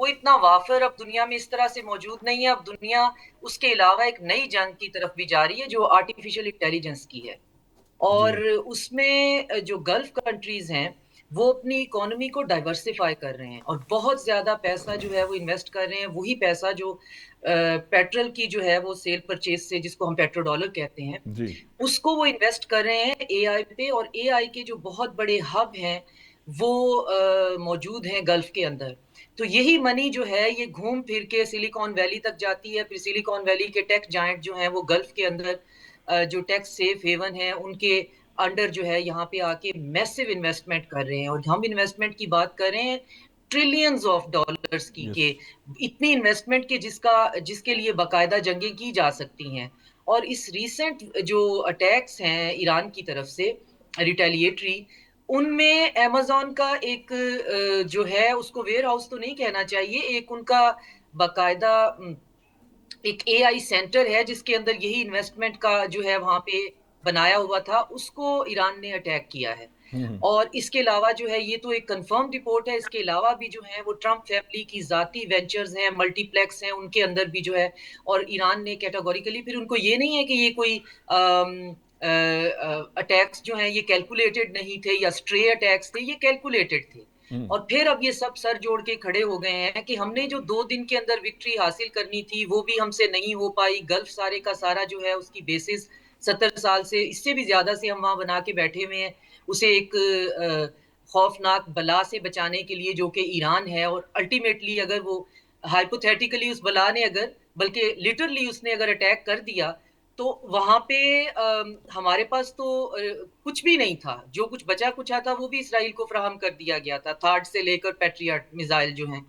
وہ اتنا وافر اب دنیا میں اس طرح سے موجود نہیں ہے. اب دنیا اس کے علاوہ ایک نئی جنگ کی طرف بھی جا رہی ہے جو آرٹیفیشل انٹیلیجنس کی ہے, اور اس میں جو گلف کنٹریز ہیں وہ اپنی اکانومی کو ڈائیورسیفائی کر رہے ہیں اور بہت زیادہ پیسہ جو ہے وہ انویسٹ کر رہے ہیں. وہی پیسہ جو پیٹرول کی جو ہے وہ سیل پرچیز سے, جس کو ہم پیٹرو ڈالر کہتے ہیں, اس کو وہ انویسٹ کر رہے ہیں اے آئی پہ. اور اے آئی کے جو بہت بڑے ہب ہیں وہ موجود ہیں گلف کے اندر. تو یہی منی جو ہے یہ گھوم پھر کے سلیکان ویلی تک جاتی ہے. پھر سلیکان ویلی کے ٹیک جائنٹ جو ہیں وہ گلف کے اندر جو ٹیکس سیف ہیون ہیں ان کے انڈر جو ہے یہاں پہ آ کے میسو انویسٹمنٹ کر رہے ہیں. اور ہم انویسٹمنٹ کی بات کر رہے ہیں ٹریلینز آف ڈالرز کی, کہ اتنی انویسٹمنٹ کے جس کے لیے باقاعدہ جنگیں کی جا سکتی ہیں. اور اس ریسنٹ جو اٹیکس ہیں ایران کی طرف سے ریٹیلیٹری, ان میں ایمیزون کا ایک جو ہے اس کو ویئر ہاؤس تو نہیں کہنا چاہیے, ایک ان کا باقاعدہ ایک اے آئی سینٹر ہے جس کے اندر یہی انویسٹمنٹ کا جو ہے وہاں پہ بنایا ہوا تھا, اس کو ایران نے اٹیک کیا ہے. اور اس کے علاوہ جو ہے یہ تو ایک کنفرم رپورٹ ہے, اس کے علاوہ بھی جو ہے وہ ٹرمپ فیملی کی ذاتی وینچرز ہیں, ملٹی پلیکس ہیں, ان کے اندر بھی جو ہے. اور ایران نے کیٹاگوریکلی, پھر ان کو یہ نہیں ہے کہ یہ کوئی اٹیکس جو ہیں یہ کیلکولیٹڈ نہیں تھے یا سٹرے اٹیکس تھے, یہ کیلکولیٹڈ تھے. اور پھر اب یہ سب سر جوڑ کے کھڑے ہو گئے ہیں کہ ہم نے جو 2 دن کے اندر وکٹری حاصل کرنی تھی وہ بھی ہم سے نہیں ہو پائی. گلف سارے کا سارا جو ہے اس کی بیسس 70 سال سے اس سے بھی زیادہ سے ہم وہاں بنا کے بیٹھے ہوئے ہیں, اسے ایک خوفناک بلا سے بچانے کے لیے جو کہ ایران ہے. اور الٹیمیٹلی اگر وہ ہائپوتھیٹیکلی اس بلا نے اگر, بلکہ لٹرلی اس نے اگر اٹیک کر دیا تو وہاں پہ ہمارے پاس تو کچھ بھی نہیں تھا. جو کچھ بچا کچھ تھا وہ بھی اسرائیل کو فراہم کر دیا گیا تھا, تھارڈ سے لے کر پیٹریاٹ میزائل جو ہیں,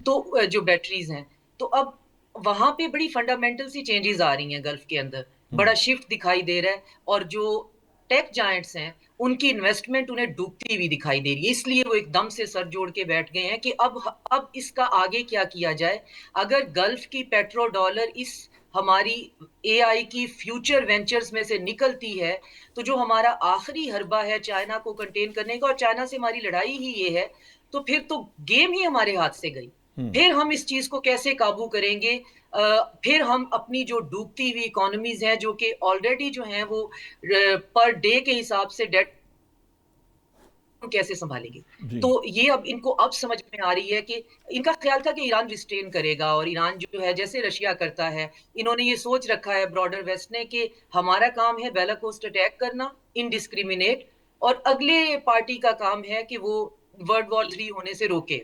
تو جو بیٹریز ہیں. تو اب وہاں پہ بڑی فنڈامنٹل سی چینجز آ رہی ہیں گلف کے اندر, بڑا شفٹ دکھائی دے رہا ہے. اور جو ٹیک جائنٹس ہیں ان کی انویسٹمنٹ انہیں ڈوبتی ہوئی دکھائی دے رہی ہے, اس لیے وہ ایک دم سے سر جوڑ کے بیٹھ گئے ہیں کہ اب اس کا آگے کیا کیا جائے. اگر گلف کی پیٹرو ڈالر اس ہماری اے آئی کی فیوچر وینچرز میں سے نکلتی ہے تو جو ہمارا آخری حربہ ہے چائنا کو کنٹین کرنے کا, اور چائنا سے ہماری لڑائی ہی یہ ہے, تو پھر تو گیم ہی ہمارے ہاتھ سے گئی. پھر ہم اس چیز کو کیسے قابو کریں گے؟ پھر ہم اپنی جو ڈوبتی ہوئی اکانومیز ہیں جو کہ آلریڈی جو ہیں وہ پر ڈے کے حساب سے ڈیٹ کیسے سنبھالیں گے؟ تو یہ اب ان کو اب سمجھ میں آ رہی ہے کہ ان کا خیال تھا کہ ایران ریسٹین کرے گا, اور ایران جو ہے جیسے رشیا کرتا ہے, انہوں نے یہ سوچ رکھا ہے برادر ویسٹ نے کہ ہمارا کام ہے بیلا کوسٹ اٹیک کرنا انڈسکریمنیٹ, اور اگلے پارٹی کا کام ہے کہ وہ ورلڈ وار 3 ہونے سے روکے,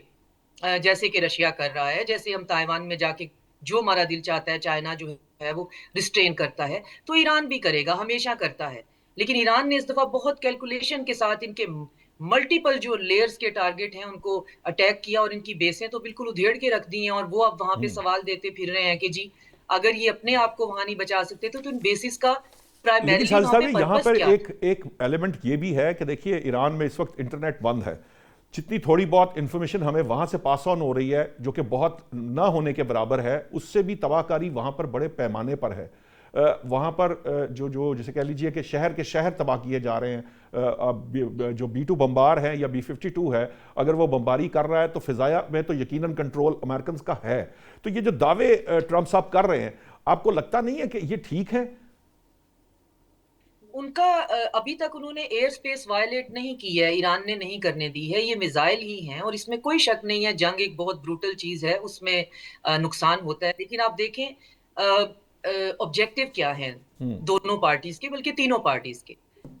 جیسے کہ رشیا کر رہا ہے. جیسے ہم تائیوان میں جا کے جو ہمارا دل چاہتا ہے چائنا جو ہے وہ ریسٹین کرتا ہے, تو ایران بھی کرے گا, ہمیشہ کرتا ہے. لیکن ایران نے اس دفعہ بہت کیلکولیشن کے ساتھ ان کے ملٹیپل جو لیئرز کے ٹارگٹ ہیں ان کو اٹیک کیا, اور ان کی بیسیں تو بالکل ادھیڑ کے رکھ دی ہیں. اور وہ اب وہاں پہ سوال دیتے پھر رہے ہیں کہ جی اگر یہ اپنے آپ کو وہاں نہیں بچا سکتے تو ان بیسس کا لیکن شاہد صاحب یہاں پر ایک ایلیمنٹ یہ بھی ہے کہ دیکھیے ایران میں اس وقت انٹرنیٹ بند ہے, جتنی تھوڑی بہت انفارمیشن ہمیں وہاں سے پاس آن ہو رہی ہے جو کہ بہت نہ ہونے کے برابر ہے, اس سے بھی تباہ کاری وہاں پر بڑے پیمانے پر ہے. وہاں پر جو جسے کہہ لیجئے کہ شہر کے شہر تباہ کیے جا رہے ہیں. جو B-2 بمبار ہے یا B-52 ہے, اگر وہ بمباری کر رہا ہے تو فضائیہ میں تو یقیناً کنٹرول امریکنز کا ہے. تو یہ جو دعوے ٹرمپ صاحب کر رہے ہیں, آپ کو لگتا نہیں ہے کہ یہ ٹھیک ہے؟ ان کا ابھی تک انہوں نے ایئر سپیس وائلیٹ نہیں کی ہے, ایران نے نہیں کرنے دی ہے. یہ میزائل ہی ہیں اور اس میں کوئی شک نہیں ہے, جنگ ایک بہت بروٹل چیز ہے, اس میں نقصان ہوتا ہے. لیکن آپ دیکھیں آبجیکٹیو کیا ہے دونوں پارٹیز کے, بلکہ تینوں پارٹیز کے.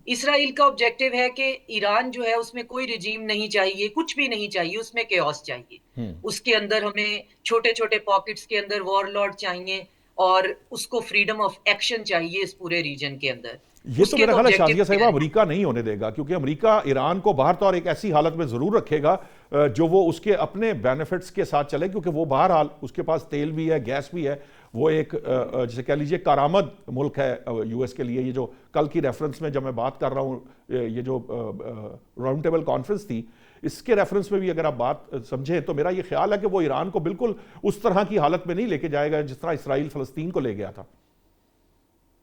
اسرائیل کا آبجیکٹیو ہے کہ ایران جو ہے اس میں کوئی رجیم نہیں چاہیے, کچھ بھی نہیں چاہیے, اس میں کیوس چاہیے. اس کے اندر ہمیں چھوٹے چھوٹے پاکٹس کے اندر وار لارڈ چاہیے, اور اس کو فریڈم آف ایکشن چاہیے اس پورے ریجن کے اندر. یہ تو میرا خیال ہے شازیہ صاحبہ امریکہ نہیں ہونے دے گا, کیونکہ امریکہ ایران کو باہر طور ایک ایسی حالت میں ضرور رکھے گا جو وہ اس کے اپنے بینیفٹس کے ساتھ چلے, کیونکہ وہ بہرحال اس کے پاس تیل بھی ہے, گیس بھی ہے. وہ ایک جسے کہہ لیجئے کارآمد ملک ہے یو ایس کے لیے. یہ جو کل کی ریفرنس میں جب میں بات کر رہا ہوں, یہ جو راؤنڈ ٹیبل کانفرنس تھی, اس کے ریفرنس میں بھی اگر آپ بات سمجھیں تو میرا یہ خیال ہے کہ وہ ایران کو بالکل اس طرح کی حالت میں نہیں لے کے جائے گا جس طرح اسرائیل فلسطین کو لے گیا تھا.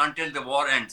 until the war ends।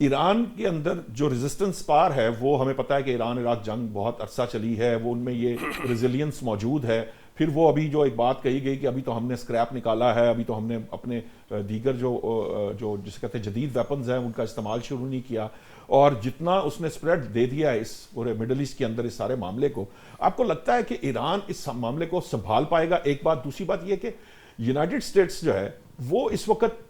Iran کے اندر جو ریزسٹنس پار ہے وہ ہمیں پتہ ہے کہ ایران عراق جنگ بہت عرصہ چلی ہے، وہ ان میں یہ ریزیلینس موجود ہے. پھر وہ ابھی جو ایک بات کہی گئی کہ ابھی تو ہم نے اسکریپ نکالا ہے، ابھی تو ہم نے اپنے دیگر جو جسے کہتے ہیں جدید ویپنز ہیں ان کا استعمال شروع نہیں کیا، اور جتنا اس نے اسپریڈ دے دیا ہے اس پورے مڈل ایسٹ کے اندر اس سارے معاملے کو. آپ کو لگتا ہے کہ ایران اس معاملے کو سنبھال پائے گا؟ ایک بات. دوسری بات یہ کہ یونائٹڈ اسٹیٹس جو ہے وہ اس وقت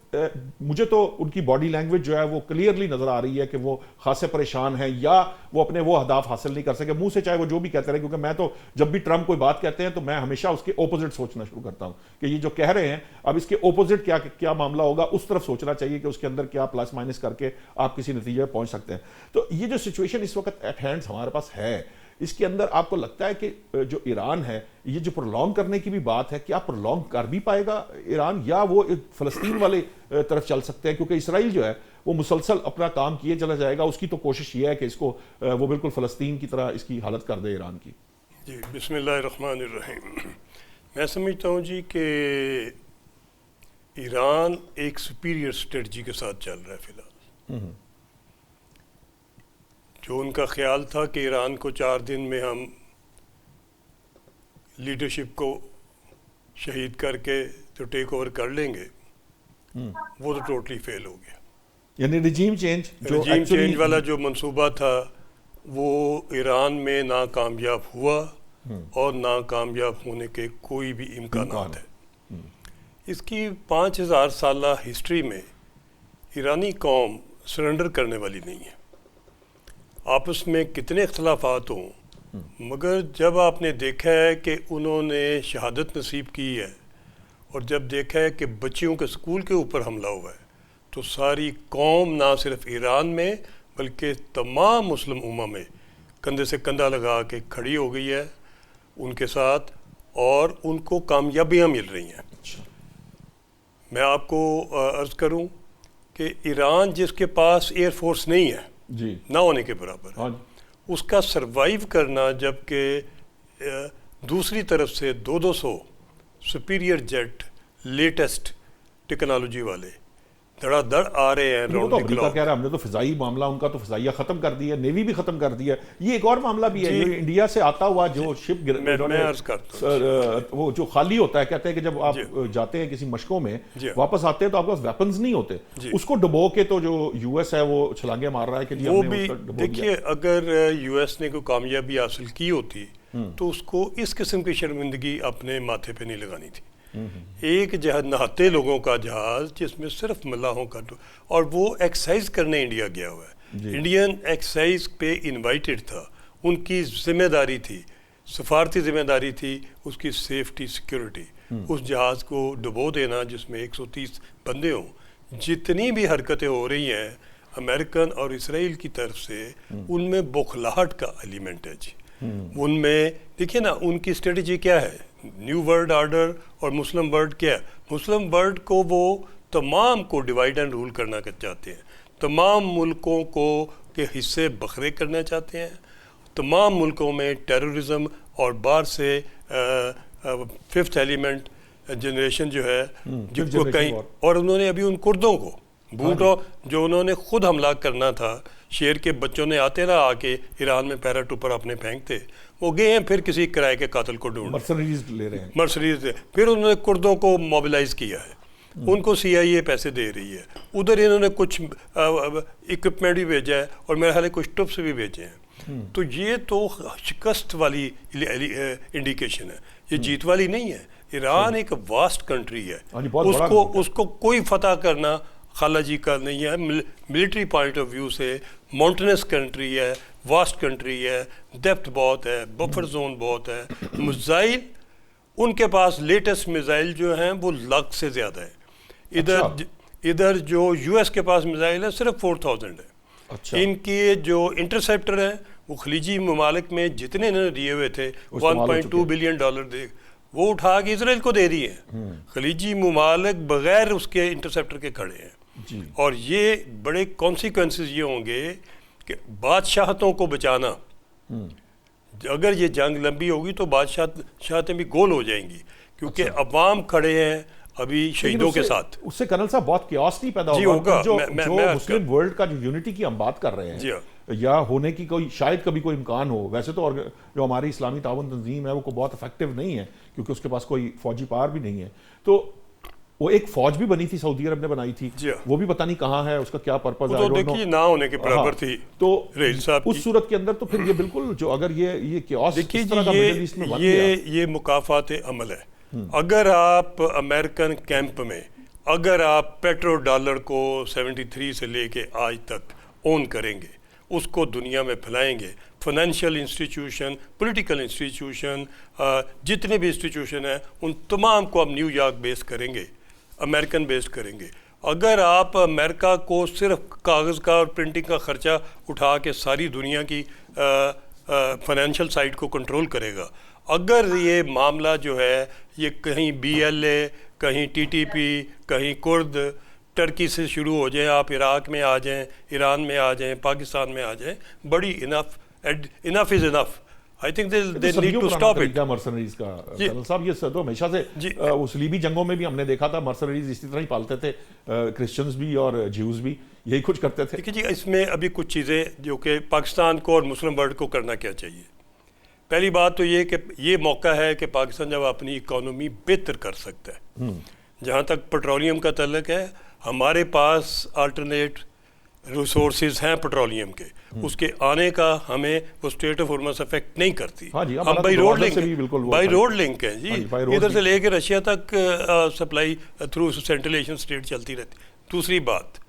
مجھے تو ان کی باڈی لینگویج جو ہے وہ کلیئرلی نظر آ رہی ہے کہ وہ خاصے پریشان ہیں، یا وہ اپنے وہ اہداف حاصل نہیں کر سکے منہ سے، چاہے وہ جو بھی کہتے رہے. کیونکہ میں تو جب بھی ٹرمپ کوئی بات کہتے ہیں تو میں ہمیشہ اس کے اپوزٹ سوچنا شروع کرتا ہوں کہ یہ جو کہہ رہے ہیں اب اس کے اپوزٹ کیا معاملہ ہوگا، اس طرف سوچنا چاہیے کہ اس کے اندر کیا پلس مائنس کر کے آپ کسی نتیجے پہ پہنچ سکتے ہیں. تو یہ جو سچویشن اس وقت ایٹ ہینڈ ہمارے پاس ہے، اس کے اندر آپ کو لگتا ہے کہ جو ایران ہے یہ جو پرولونگ کرنے کی بھی بات ہے، کیا پرولونگ کر بھی پائے گا ایران، یا وہ فلسطین والے طرف چل سکتے ہیں؟ کیونکہ اسرائیل جو ہے وہ مسلسل اپنا کام کیے چلا جائے گا، اس کی تو کوشش یہ ہے کہ اس کو وہ بالکل فلسطین کی طرح اس کی حالت کر دے ایران کی. جی بسم اللہ الرحمن الرحیم. میں سمجھتا ہوں جی کہ ایران ایک سپیریئر اسٹریٹجی کے ساتھ چل رہا ہے فی الحال. جو ان کا خیال تھا کہ ایران کو 4 دن میں ہم لیڈرشپ کو شہید کر کے تو ٹیک اوور کر لیں گے، وہ تو ٹوٹلی فیل ہو گیا. یعنی رجیم چینج والا جو منصوبہ تھا وہ ایران میں ناکامیاب ہوا اور ناکامیاب ہونے کے کوئی بھی امکانات ہیں. اس کی 5000 سالہ ہسٹری میں ایرانی قوم سرنڈر کرنے والی نہیں ہے. آپس میں کتنے اختلافات ہوں، مگر جب آپ نے دیکھا ہے کہ انہوں نے شہادت نصیب کی ہے اور جب دیکھا ہے کہ بچیوں کے اسکول کے اوپر حملہ ہوا ہے، تو ساری قوم نہ صرف ایران میں بلکہ تمام مسلم امہ میں کندھے سے کندھا لگا کے کھڑی ہو گئی ہے ان کے ساتھ، اور ان کو کامیابیاں مل رہی ہیں. میں آپ کو عرض کروں کہ ایران جس کے پاس ایئر فورس نہیں ہے جی نہ ہونے کے برابر ہے، اس کا سروائیو کرنا، جبکہ دوسری طرف سے 200 سپیریئر جیٹ لیٹسٹ ٹیکنالوجی والے دھڑا دھڑ آ رہے ہیں. وہ تو امریکہ کہہ رہا ہے ہم نے تو فضائی معاملہ ان کا تو فضائیہ ختم کر دیا، نیوی بھی ختم کر دیا. یہ ایک اور معاملہ بھی ہے جو انڈیا سے آتا ہوا جو شپ وہ جو خالی ہوتا ہے، کہتے ہیں کہ جب آپ جاتے ہیں کسی مشقوں میں واپس آتے ہیں تو آپ کے پاس ویپنز نہیں ہوتے، اس کو ڈبو کے تو جو یو ایس ہے وہ چھلانگے مار رہا ہے کہ وہ بھی. دیکھیے اگر یو ایس نے کوئی کامیابی حاصل کی ہوتی تو اس کو اس قسم کی شرمندگی اپنے ماتھے پہ نہیں لگانی تھی. ایک جہاز نہاتے لوگوں کا جہاز جس میں صرف ملاحوں کا، اور وہ ایکسرسائز کرنے انڈیا گیا ہوا ہے. انڈین ایکسرسائز پہ انوائٹڈ تھا، ان کی ذمہ داری تھی، سفارتی ذمہ داری تھی اس کی سیفٹی سیکیورٹی. اس جہاز کو ڈبو دینا جس میں 130 بندے ہوں. جتنی بھی حرکتیں ہو رہی ہیں امریکن اور اسرائیل کی طرف سے، ان میں بوکھلاہٹ کا ایلیمنٹ ہے جی. ان میں دیکھیے نا ان کی اسٹریٹجی کیا ہے، نیو ورلڈ آرڈر اور مسلم ورلڈ کیا ہے. مسلم ورلڈ کو وہ تمام کو ڈیوائڈ اینڈ رول کرنا چاہتے ہیں، تمام ملکوں کو کے حصے بکھرے کرنا چاہتے ہیں، تمام ملکوں میں ٹیررزم اور باہر سے 5th ایلیمنٹ جنریشن جو ہے جن کو کہیں، اور انہوں نے ابھی ان کردوں کو بھوٹو جو انہوں نے خود حملہ کرنا تھا، شیر کے بچوں نے آتے نہ آ کے ایران میں پیراٹوپر اپنے پھینکتے، وہ گئے ہیں پھر کسی کرائے کے قاتل کو ڈھونڈ مرسنریز لے رہے ہیں، مرسنریز. پھر انہوں نے کردوں کو موبلائز کیا ہے، ان کو CIA پیسے دے رہی ہے. ادھر انہوں نے کچھ اکوپمنٹ بھی بھیجا ہے اور میرے خیال ہے کچھ ٹپس بھی بھیجے ہیں. تو یہ تو شکست والی انڈیکیشن ہے، یہ جیت والی نہیں ہے. ایران ایک واسٹ کنٹری ہے، اس کو کوئی فتح کرنا خالہ جی کا نہیں ہے. ملٹری پوائنٹ آف ویو سے ماؤنٹینس کنٹری ہے، واسٹ کنٹری ہے، ڈیپتھ بہت ہے، بفر زون بہت ہے. میزائل ان کے پاس لیٹسٹ میزائل جو ہیں وہ لاکھ سے زیادہ ہے. ادھر جو یو ایس کے پاس میزائل ہے صرف 4000 ہے. ان کے جو انٹرسیپٹر ہیں وہ خلیجی ممالک میں جتنے انہوں نے دیے ہوئے تھے $1.2 بلین دے، وہ اٹھا کے اسرائیل کو دے رہی ہیں. خلیجی ممالک بغیر اس کے انٹرسیپٹر کے کھڑے ہیں. اور یہ بڑے کانسیکوینسز یہ ہوں گے کہ بادشاہتوں کو بچانا، اگر یہ جنگ لمبی ہوگی تو بادشاہتیں بھی گول ہو جائیں گی، کیونکہ عوام کھڑے ہیں، ابھی شہیدوں کے ساتھ. اس سے کرنل صاحب بہت کیوس نہیں پیدا ہوگا. جو مسلم ورلڈ کا جو یونٹی کی ہم بات کر رہے ہیں یا ہونے کی کوئی شاید کبھی کوئی امکان ہو, ویسے تو جو ہماری اسلامی تعاون تنظیم ہے وہ بہت افیکٹو نہیں ہے کیونکہ اس کے پاس کوئی فوجی پاور بھی نہیں ہے, تو وہ ایک فوج بھی بنی تھی سعودی عرب نے بنائی تھی, وہ بھی پتہ نہیں کہاں ہے, اس کا کیا پرپز ہے, دیکھیے نہ ہونے کے برابر تھی. تو اس صورت کے اندر تو پھر یہ بالکل جو اگر یہ کیوس اس طرح کا مڈل ایسٹ میں بن گیا, یہ مکافات عمل ہے. اگر آپ امریکن کیمپ میں اگر آپ پیٹرو ڈالر کو 73 سے لے کے آج تک اون کریں گے, اس کو دنیا میں پھیلائیں گے, فائنینشیل انسٹیٹیوشن, پولیٹیکل انسٹیٹیوشن, جتنے بھی انسٹیٹیوشن ہیں ان تمام کو ہم نیو یارک بیس کریں گے, امریکن بیسڈ کریں گے. اگر آپ امریکہ کو صرف کاغذ کا اور پرنٹنگ کا خرچہ اٹھا کے ساری دنیا کی فائنینشیل سائڈ کو کنٹرول کرے گا, اگر یہ معاملہ جو ہے یہ کہیں BLA, کہیں TTP, کہیں کرد, ٹرکی سے شروع ہو جائیں, آپ عراق میں آ جائیں, ایران میں آ جائیں, پاکستان میں آ جائیں, بڑی enough is enough. I think they need to stop it. Mercenaries کا کرنل صاحب یہ تو ہمیشہ سے اس لیبی جنگوں میں بھی ہم نے دیکھا تھا, مرسنریز اسی طرح ہی پالتے تھے, کرسچنز بھی اور جیوز بھی یہی کچھ کرتے تھے. دیکھیے جی, اس میں ابھی کچھ چیزیں جو کہ پاکستان کو اور مسلم ورلڈ کو کرنا کیا چاہیے. پہلی بات تو یہ کہ یہ موقع ہے کہ پاکستان جب اپنی اکانومی بہتر کر سکتا ہے. جہاں تک پیٹرولیم کا تعلق ہے, ہمارے پاس آلٹرنیٹ ریسورسز ہیں پیٹرولیم کے, اس کے آنے کا ہمیں وہ اسٹریٹ آف ہارمز افیکٹ نہیں کرتی. ہم بائی روڈ لنک ہیں جی, ادھر سے لے کے رشیا تک supply through central Asian state چلتی رہتی. دوسری بات,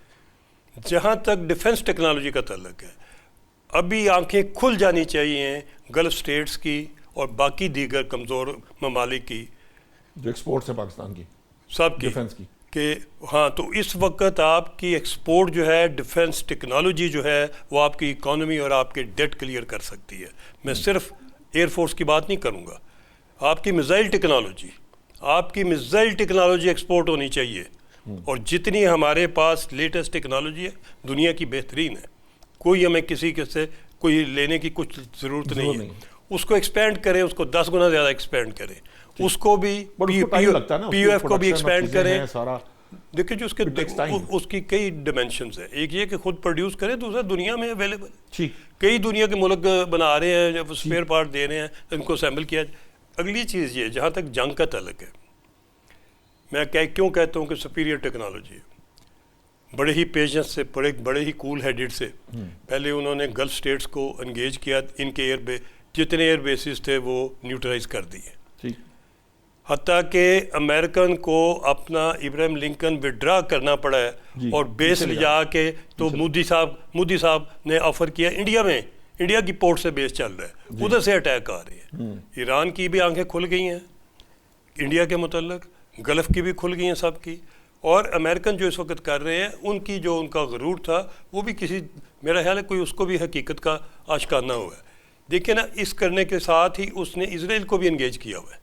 جہاں تک ڈیفنس ٹیکنالوجی کا تعلق ہے, ابھی آنکھیں کھل جانی چاہیے گلف اسٹیٹس کی اور باقی دیگر کمزور ممالک کی جو ایکسپورٹس ہیں پاکستان کی, سب کی ڈیفنس کی, کہ ہاں تو اس وقت آپ کی ایکسپورٹ جو ہے ڈیفنس ٹیکنالوجی جو ہے وہ آپ کی اکانومی اور آپ کے ڈیٹ کلیئر کر سکتی ہے. میں صرف ایئر فورس کی بات نہیں کروں گا, آپ کی میزائل ٹیکنالوجی ایکسپورٹ ہونی چاہیے, اور جتنی ہمارے پاس لیٹسٹ ٹیکنالوجی ہے دنیا کی بہترین ہے, کوئی ہمیں کسی کے سے کوئی لینے کی کچھ ضرورت نہیں ہے. اس کو ایکسپینڈ کریں, اس کو 10 گنا زیادہ ایکسپینڈ کریں, اس کو بھی POF کو بھی ایکسپینڈ کریں. دیکھیں جو اس کی کئی ڈیمینشنز ہیں. ایک یہ کہ خود پروڈیوس کریں, دوسرا دنیا میں اویلیبل, کئی دنیا کے ملک بنا رہے ہیں, جب اسپیئر پارٹ دے رہے ہیں ان کو اسمبل کیا جائے. اگلی چیز یہ, جہاں تک جنگ کا تعلق ہے, میں کیوں کہتا ہوں کہ سپیریئر ٹیکنالوجی ہے, بڑے ہی پیشنس سے, بڑے ہی کول ہیڈڈ سے پہلے انہوں نے گلف اسٹیٹس کو انگیج کیا, ان کے جتنے ایئر بیسز تھے وہ نیوٹرلائز کر دیے, حتیٰ کہ امریکن کو اپنا ابراہیم لنکن وڈرا کرنا پڑا ہے اور بیس لے جا کے, تو مودی صاحب نے آفر کیا انڈیا میں, انڈیا کی پورٹ سے بیس چل رہا ہے, ادھر سے اٹیک آ رہے ہیں. ایران کی بھی آنکھیں کھل گئی ہیں انڈیا کے متعلق, گلف کی بھی کھل گئی ہیں سب کی, اور امریکن جو اس وقت کر رہے ہیں ان کی جو ان کا غرور تھا وہ بھی کسی, میرا خیال ہے کوئی اس کو بھی حقیقت کا آشکارا ہوا ہے. دیکھیں نا, اس کرنے کے ساتھ ہی اس نے اسرائیل کو بھی انگیج کیا ہوا ہے,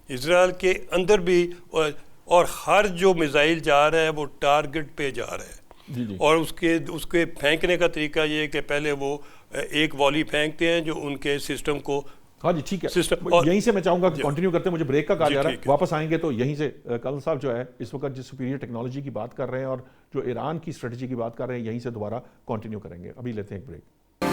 اسرائیل کے اندر بھی, اور ہر جو میزائل جا رہا ہے وہ ٹارگٹ پہ جا رہا ہے, اور اس کے پھینکنے کا طریقہ یہ ہے کہ پہلے وہ ایک والی پھینکتے ہیں جو ان کے سسٹم کو. ہاں جی ٹھیک ہے, یہیں سے میں چاہوں گا کہ کنٹینیو کرتے ہیں, مجھے بریک کا کہا جا رہا ہے, واپس آئیں گے تو یہیں سے. کرنل صاحب جو ہے اس وقت جس سپیریئر ٹیکنالوجی کی بات کر رہے ہیں اور جو ایران کی اسٹریٹجی کی بات کر رہے ہیں, یہیں سے دوبارہ کنٹینیو کریں گے. ابھی لیتے ہیں ایک بریک.